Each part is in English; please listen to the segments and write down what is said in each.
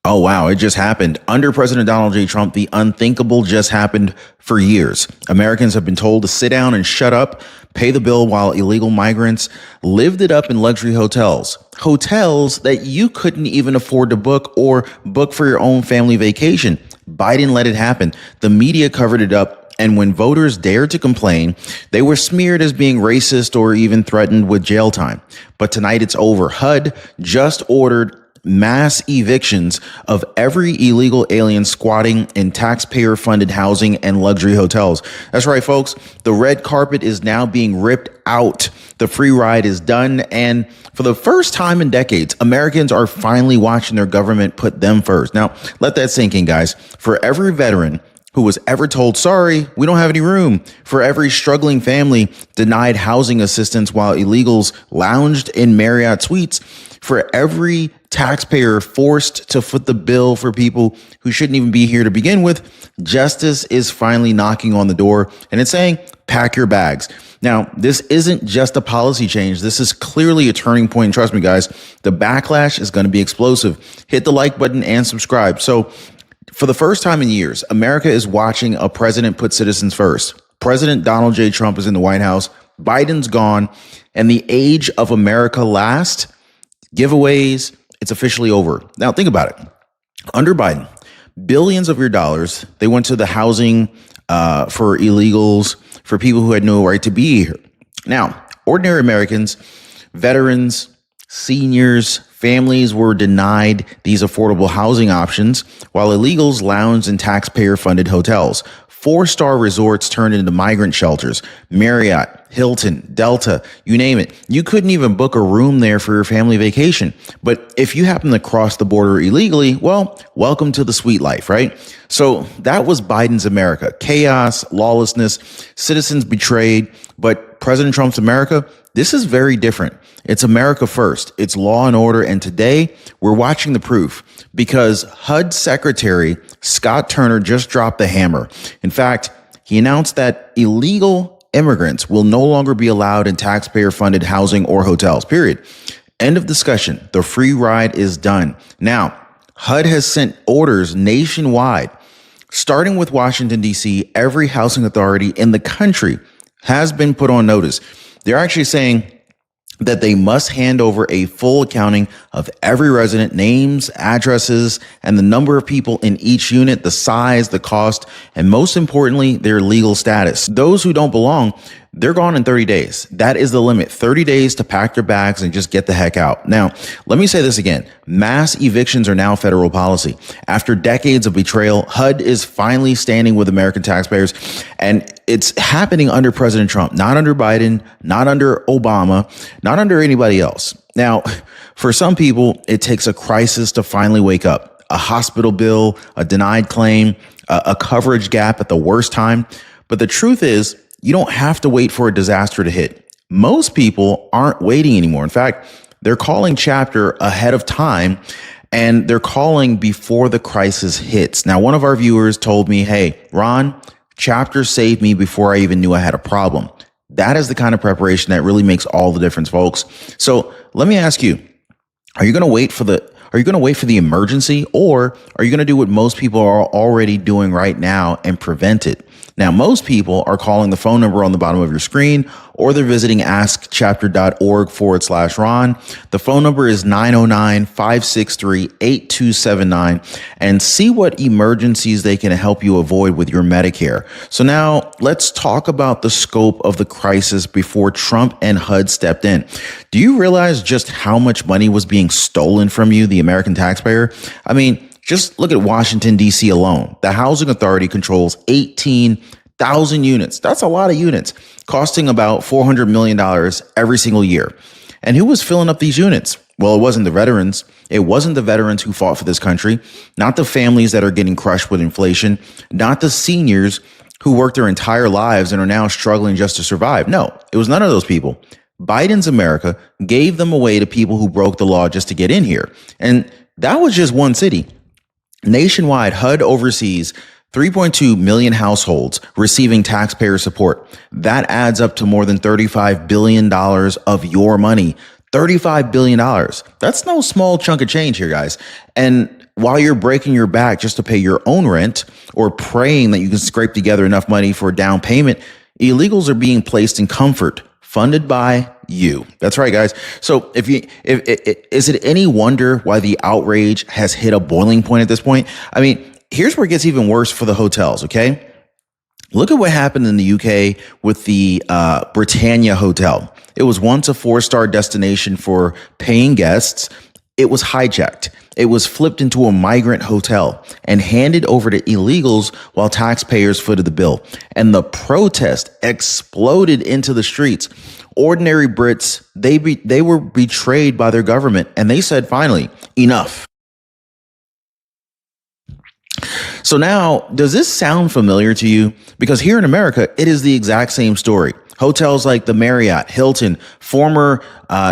Oh, wow. It just happened. Under President Donald J. Trump, the unthinkable just happened for years. Americans have been told to sit down and shut up, pay the bill while illegal migrants lived it up in luxury hotels. Hotels that you couldn't even afford to book or book for your own family vacation. Biden let it happen. The media covered it up. And when voters dared to complain, they were smeared as being racist or even threatened with jail time. But tonight it's over. HUD just ordered mass evictions of every illegal alien squatting in taxpayer-funded housing and luxury hotels. That's right, folks. The red carpet is now being ripped out. The free ride is done. And for the first time in decades, Americans are finally watching their government put them first. Now, let that sink in, guys. For every veteran who was ever told, sorry, we don't have any room, for every struggling family denied housing assistance while illegals lounged in Marriott suites, for every taxpayer forced to foot the bill for people who shouldn't even be here to begin with, justice is finally knocking on the door, and it's saying, pack your bags. Now, this isn't just a policy change. This is clearly a turning point. Trust me, guys, the backlash is going to be explosive. Hit the like button and subscribe. So, for the first time in years, America is watching a president put citizens first. President Donald J. Trump is in the White House. Biden's gone. And the age of America last, giveaways, it's officially over. Now, think about it. Under Biden, billions of your dollars, they went to the housing for illegals, for people who had no right to be here. Now, ordinary Americans, veterans, seniors, families were denied these affordable housing options while illegals lounged in taxpayer-funded hotels. 4-star resorts turned into migrant shelters. Marriott, Hilton, Delta, you name it. You couldn't even book a room there for your family vacation. But if you happen to cross the border illegally, well, welcome to the sweet life, right? So that was Biden's America. Chaos, lawlessness, citizens betrayed. But President Trump's America, this is very different. It's America first. It's law and order. And today we're watching the proof because HUD Secretary Scott Turner just dropped the hammer. In fact, he announced that illegal immigrants will no longer be allowed in taxpayer-funded housing or hotels, period. End of discussion. The free ride is done. Now, HUD has sent orders nationwide, starting with Washington, D.C. Every housing authority in the country has been put on notice. They're actually saying that they must hand over a full accounting of every resident, names, addresses, and the number of people in each unit, the size, the cost, and most importantly, their legal status. Those who don't belong, they're gone in 30 days. That is the limit. 30 days to pack your bags and just get the heck out. Now, let me say this again. Mass evictions are now federal policy. After decades of betrayal, HUD is finally standing with American taxpayers, and it's happening under President Trump, not under Biden, not under Obama, not under anybody else. Now, for some people, it takes a crisis to finally wake up. A hospital bill, a denied claim, a coverage gap at the worst time. But the truth is, you don't have to wait for a disaster to hit. Most people aren't waiting anymore. In fact, they're calling chapter ahead of time, and they're calling before the crisis hits. Now, one of our viewers told me, hey, Ron, chapter saved me before I even knew I had a problem. That is the kind of preparation that really makes all the difference, folks. So let me ask you, are you going to wait for the emergency, or are you going to do what most people are already doing right now and prevent it? Now, most people are calling the phone number on the bottom of your screen, or they're visiting askchapter.org/Ron. The phone number is 909-563-8279, and see what emergencies they can help you avoid with your Medicare. So now let's talk about the scope of the crisis before Trump and HUD stepped in. Do you realize just how much money was being stolen from you, the American taxpayer? I mean, just look at Washington, D.C. alone. The housing authority controls 18,000 units. That's a lot of units, costing about $400 million every single year. And who was filling up these units? Well, it wasn't the veterans. It wasn't the veterans who fought for this country, not the families that are getting crushed with inflation, not the seniors who worked their entire lives and are now struggling just to survive. No, it was none of those people. Biden's America gave them away to people who broke the law just to get in here. And that was just one city. Nationwide, HUD oversees 3.2 million households receiving taxpayer support. That adds up to more than $35 billion of your money. $35 billion. That's no small chunk of change here, guys. And while you're breaking your back just to pay your own rent or praying that you can scrape together enough money for a down payment, illegals are being placed in comfort, funded by you. That's right, guys. So if is it any wonder why the outrage has hit a boiling point at this point? I mean, here's where it gets even worse for the hotels, okay? Look at what happened in the UK with the Britannia Hotel. It was once a 4-star destination for paying guests. It was hijacked. It was flipped into a migrant hotel and handed over to illegals while taxpayers footed the bill. And the protest exploded into the streets. Ordinary Brits, they were betrayed by their government, and they said, finally, enough. So now, does this sound familiar to you? Because here in America, it is the exact same story. Hotels like the Marriott, Hilton,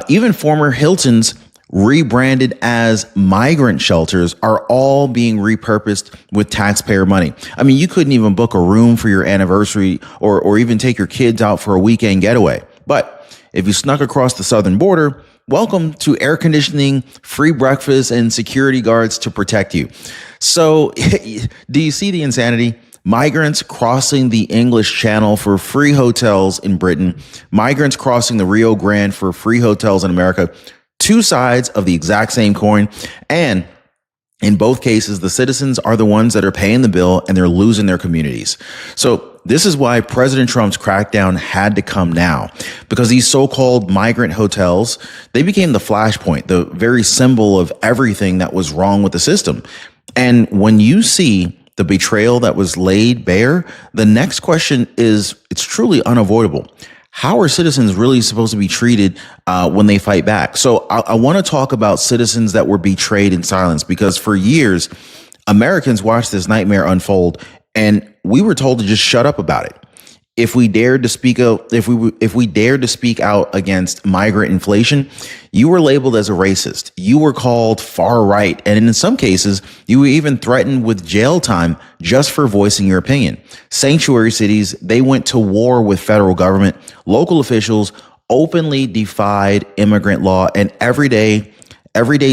even former Hiltons rebranded as migrant shelters are all being repurposed with taxpayer money. I mean, you couldn't even book a room for your anniversary or even take your kids out for a weekend getaway. But if you snuck across the southern border, welcome to air conditioning, free breakfast, and security guards to protect you. So do you see the insanity? Migrants crossing the English Channel for free hotels in Britain, migrants crossing the Rio Grande for free hotels in America. Two sides of the exact same coin. And in both cases, the citizens are the ones that are paying the bill and they're losing their communities. So this is why President Trump's crackdown had to come now, because these so-called migrant hotels, they became the flashpoint, the very symbol of everything that was wrong with the system. And when you see the betrayal that was laid bare, the next question is, it's truly unavoidable. How are citizens really supposed to be treated when they fight back? So I want to talk about citizens that were betrayed in silence, because for years, Americans watched this nightmare unfold, and we were told to just shut up about it. If we dared to speak out, if we dared to speak out against migrant inflation, you were labeled as a racist. You were called far right, and in some cases, you were even threatened with jail time just for voicing your opinion. Sanctuary cities, they went to war with federal government. Local officials openly defied immigrant law, and everyday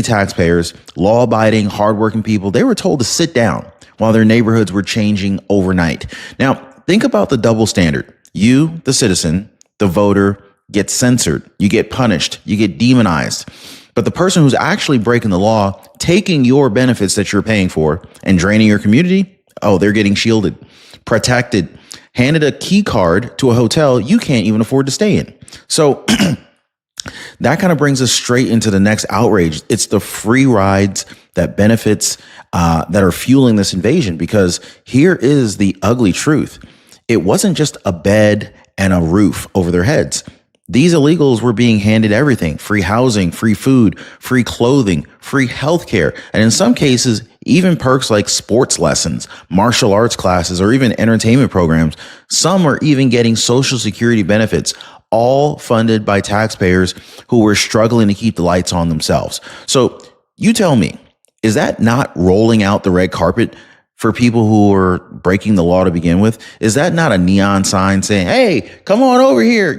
taxpayers, law-abiding, hardworking people, they were told to sit down while their neighborhoods were changing overnight. Now, think about the double standard. You, the citizen, the voter, get censored. You get punished. You get demonized. But the person who's actually breaking the law, taking your benefits that you're paying for and draining your community, oh, they're getting shielded, protected, handed a key card to a hotel you can't even afford to stay in. So that kind of brings us straight into the next outrage. It's the free rides that benefits that are fueling this invasion, because here is the ugly truth. It wasn't just a bed and a roof over their heads. These illegals were being handed everything: free housing, free food, free clothing, free healthcare, and in some cases, even perks like sports lessons, martial arts classes, or even entertainment programs. Some are even getting Social Security benefits, all funded by taxpayers who were struggling to keep the lights on themselves. So you tell me, is that not rolling out the red carpet for people who are breaking the law to begin with? Is that not a neon sign saying, hey, come on over here,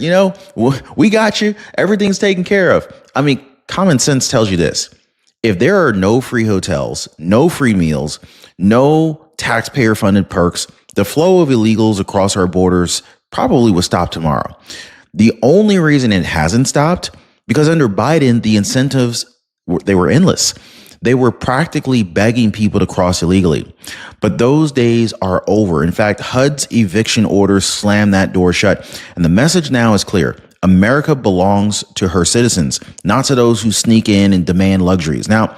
we got you, everything's taken care of? I mean, common sense tells you this. If there are no free hotels, no free meals, no taxpayer-funded perks, the flow of illegals across our borders probably will stop tomorrow. The only reason it hasn't stopped, because under Biden, the incentives, they were endless. They were practically begging people to cross illegally. But those days are over. In fact, HUD's eviction orders slammed that door shut. And the message now is clear. America belongs to her citizens, not to those who sneak in and demand luxuries. Now,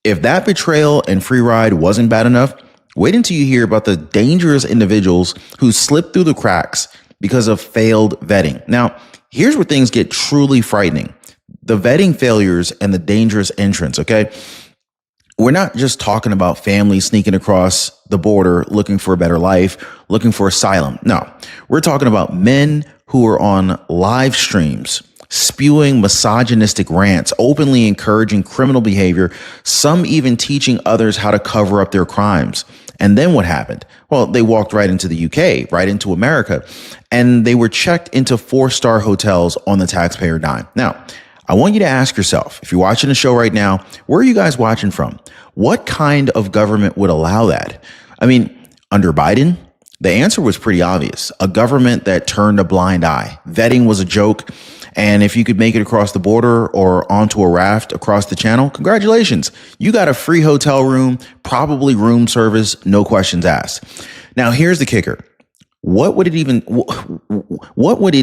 if that betrayal and free ride wasn't bad enough, wait until you hear about the dangerous individuals who slipped through the cracks because of failed vetting. Now, here's where things get truly frightening. The vetting failures and the dangerous entrance, okay? We're not just talking about families sneaking across the border looking for a better life, looking for asylum. No, we're talking about men who are on live streams, spewing misogynistic rants, openly encouraging criminal behavior, some even teaching others how to cover up their crimes. And then what happened? Well, they walked right into the UK, right into America, and they were checked into 4-star hotels on the taxpayer dime. Now, I want you to ask yourself, if you're watching the show right now, where are you guys watching from? What kind of government would allow that? I mean, under Biden, the answer was pretty obvious. A government that turned a blind eye. Vetting was a joke. And if you could make it across the border or onto a raft across the channel, congratulations. You got a free hotel room, probably room service, no questions asked. Now, here's the kicker. What would it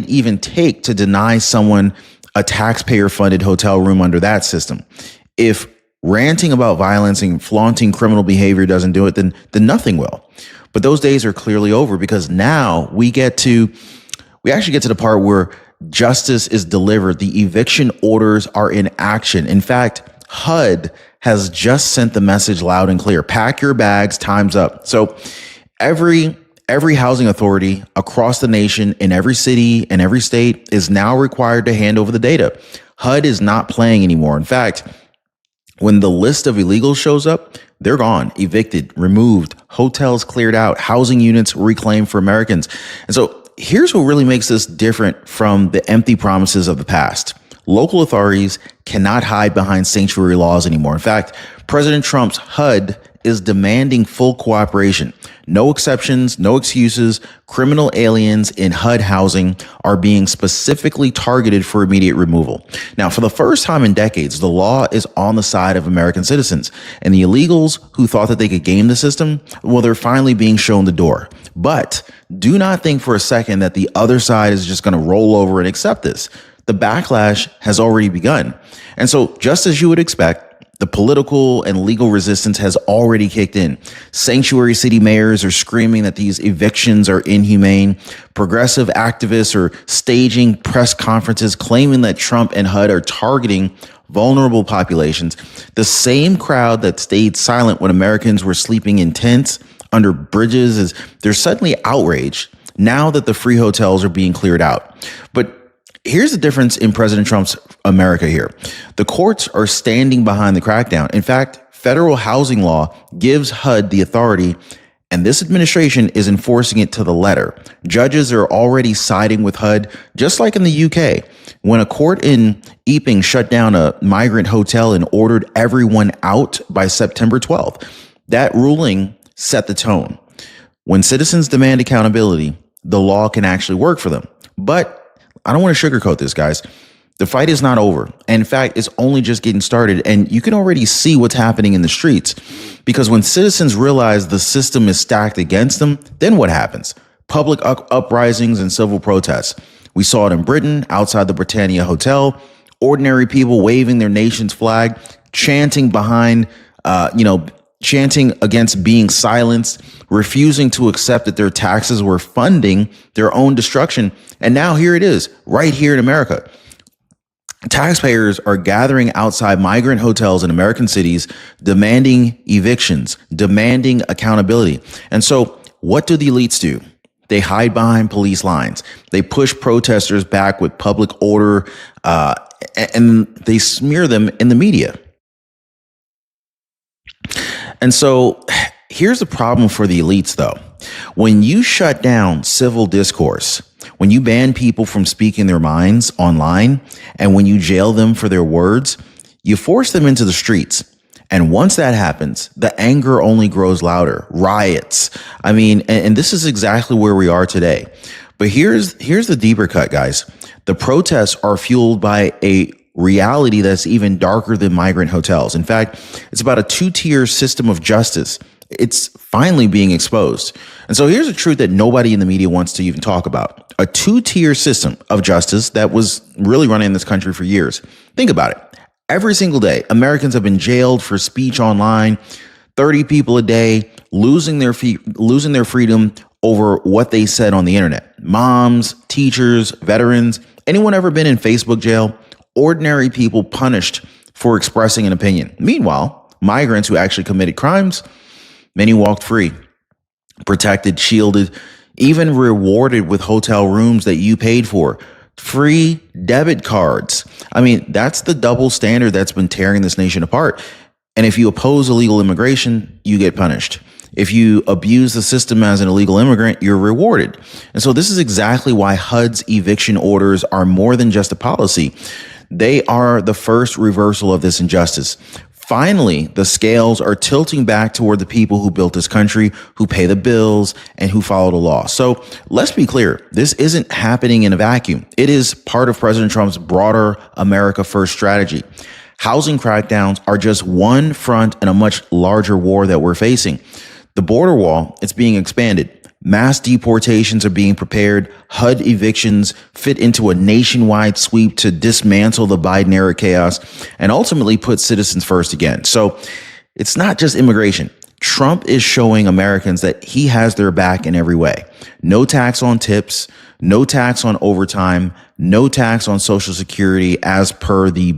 even take to deny someone a taxpayer-funded hotel room under that system? If ranting about violence and flaunting criminal behavior doesn't do it, then nothing will. But those days are clearly over, because now we actually get to the part where justice is delivered. The eviction orders are in action. In fact, HUD has just sent the message loud and clear. Pack your bags, time's up. So every housing authority across the nation, in every city and every state, is now required to hand over the data. HUD is not playing anymore. In fact, when the list of illegals shows up, they're gone, evicted, removed, hotels cleared out, housing units reclaimed for Americans. And so here's what really makes this different from the empty promises of the past. Local authorities cannot hide behind sanctuary laws anymore. In fact, President Trump's HUD is demanding full cooperation. No exceptions, no excuses. Criminal aliens in HUD housing are being specifically targeted for immediate removal. Now, for the first time in decades, the law is on the side of American citizens. And the illegals who thought that they could game the system, well, they're finally being shown the door. But do not think for a second that the other side is just going to roll over and accept this. The backlash has already begun. And so, just as you would expect, the political and legal resistance has already kicked in. Sanctuary city mayors are screaming that these evictions are inhumane. Progressive activists are staging press conferences claiming that Trump and HUD are targeting vulnerable populations. The same crowd that stayed silent when Americans were sleeping in tents under bridges they're suddenly outraged now that the free hotels are being cleared out. But here's the difference in President Trump's America here. The courts are standing behind the crackdown. In fact, federal housing law gives HUD the authority, and this administration is enforcing it to the letter. Judges are already siding with HUD, just like in the UK. When a court in Epping shut down a migrant hotel and ordered everyone out by September 12th, that ruling set the tone. When citizens demand accountability, the law can actually work for them. But I don't want to sugarcoat this, guys. The fight is not over. And in fact, it's only just getting started. And you can already see what's happening in the streets. Because when citizens realize the system is stacked against them, then what happens? Public uprisings and civil protests. We saw it in Britain, outside the Britannia Hotel. Ordinary people waving their nation's flag, chanting chanting against being silenced, refusing to accept that their taxes were funding their own destruction. And now here it is, right here in America. Taxpayers are gathering outside migrant hotels in American cities, demanding evictions, demanding accountability. And so what do the elites do? They hide behind police lines. They push protesters back with public order, and they smear them in the media. And so here's the problem for the elites, though. When you shut down civil discourse, when you ban people from speaking their minds online, and when you jail them for their words, you force them into the streets. And once that happens, the anger only grows louder. Riots. I mean, and this is exactly where we are today. But here's the deeper cut, guys. The protests are fueled by a reality that's even darker than migrant hotels. In fact, it's about a two-tier system of justice. It's finally being exposed. And so here's a truth that nobody in the media wants to even talk about. A two-tier system of justice that was really running this country for years. Think about it. Every single day, Americans have been jailed for speech online, 30 people a day, losing their freedom over what they said on the internet. Moms, teachers, veterans, anyone ever been in Facebook jail? Ordinary people punished for expressing an opinion. Meanwhile, migrants who actually committed crimes, many walked free, protected, shielded, even rewarded with hotel rooms that you paid for, free debit cards. I mean, that's the double standard that's been tearing this nation apart. And if you oppose illegal immigration, you get punished. If you abuse the system as an illegal immigrant, you're rewarded. And so this is exactly why HUD's eviction orders are more than just a policy. They are the first reversal of this injustice. Finally, the scales are tilting back toward the people who built this country, who pay the bills, and who follow the law. So let's be clear. This isn't happening in a vacuum. It is part of President Trump's broader America First strategy. Housing crackdowns are just one front in a much larger war that we're facing. The border wall, it's being expanded. Mass deportations are being prepared. HUD evictions fit into a nationwide sweep to dismantle the Biden era chaos and ultimately put citizens first again. So it's not just immigration. Trump is showing Americans that he has their back in every way. No tax on tips, no tax on overtime, no tax on Social Security as per the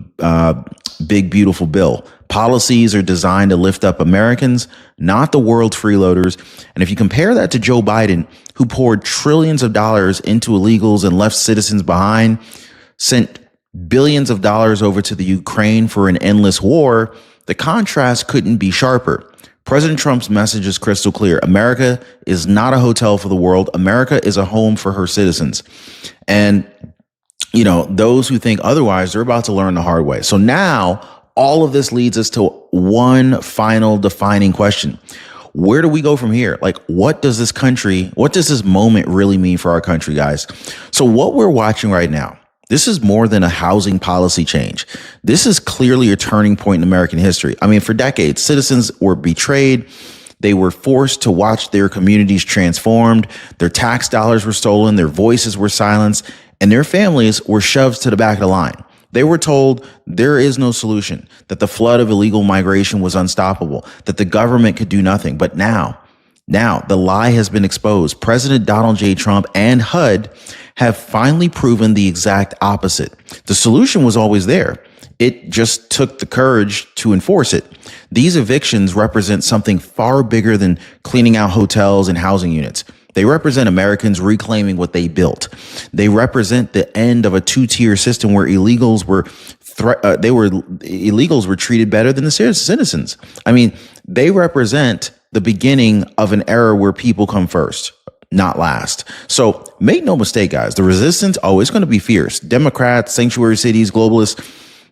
big, beautiful bill. Policies are designed to lift up Americans, not the world's freeloaders. And if you compare that to Joe Biden, who poured trillions of dollars into illegals and left citizens behind, sent billions of dollars over to the Ukraine for an endless war, the contrast couldn't be sharper. President Trump's message is crystal clear. America is not a hotel for the world. America is a home for her citizens. And, you know, those who think otherwise, they're about to learn the hard way. So now all of this leads us to one final defining question. Where do we go from here? Like, what does this moment really mean for our country, guys? So what we're watching right now, this is more than a housing policy change. This is clearly a turning point in American history. I mean, for decades, citizens were betrayed. They were forced to watch their communities transformed. Their tax dollars were stolen. Their voices were silenced, and their families were shoved to the back of the line. They were told there is no solution, that the flood of illegal migration was unstoppable, that the government could do nothing. But now the lie has been exposed. President Donald J. Trump and HUD have finally proven the exact opposite. The solution was always there. It just took the courage to enforce it. These evictions represent something far bigger than cleaning out hotels and housing units. They represent Americans reclaiming what they built. They represent the end of a two-tier system where illegals were treated better than the citizens. I mean, they represent the beginning of an era where people come first, not last. So make no mistake, guys, the resistance, it's going to be fierce. Democrats, sanctuary cities, globalists,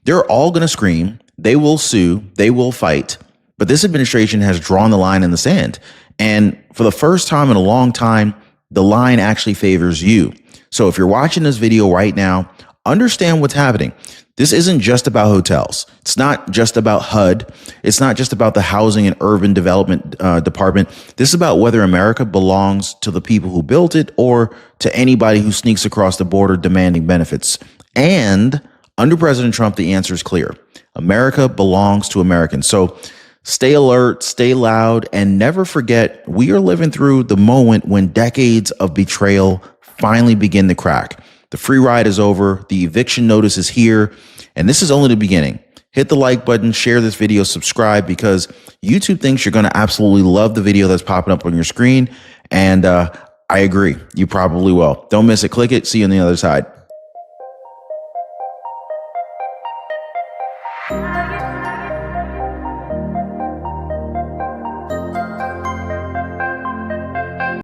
they're all going to scream. They will sue. They will fight. But this administration has drawn the line in the sand. And for the first time in a long time, the line actually favors you. So if you're watching this video right now, understand what's happening. This isn't just about hotels. It's not just about HUD. It's not just about the Housing and Urban Development Department. This is about whether America belongs to the people who built it or to anybody who sneaks across the border demanding benefits. And under President Trump, the answer is clear. America belongs to Americans. So stay alert, stay loud, and never forget we are living through the moment when decades of betrayal finally begin to crack. The free ride is over. The eviction notice is here. And this is only the beginning. Hit the like button, share this video, subscribe, because YouTube thinks you're going to absolutely love the video that's popping up on your screen. And I agree. You probably will. Don't miss it. Click it. See you on the other side.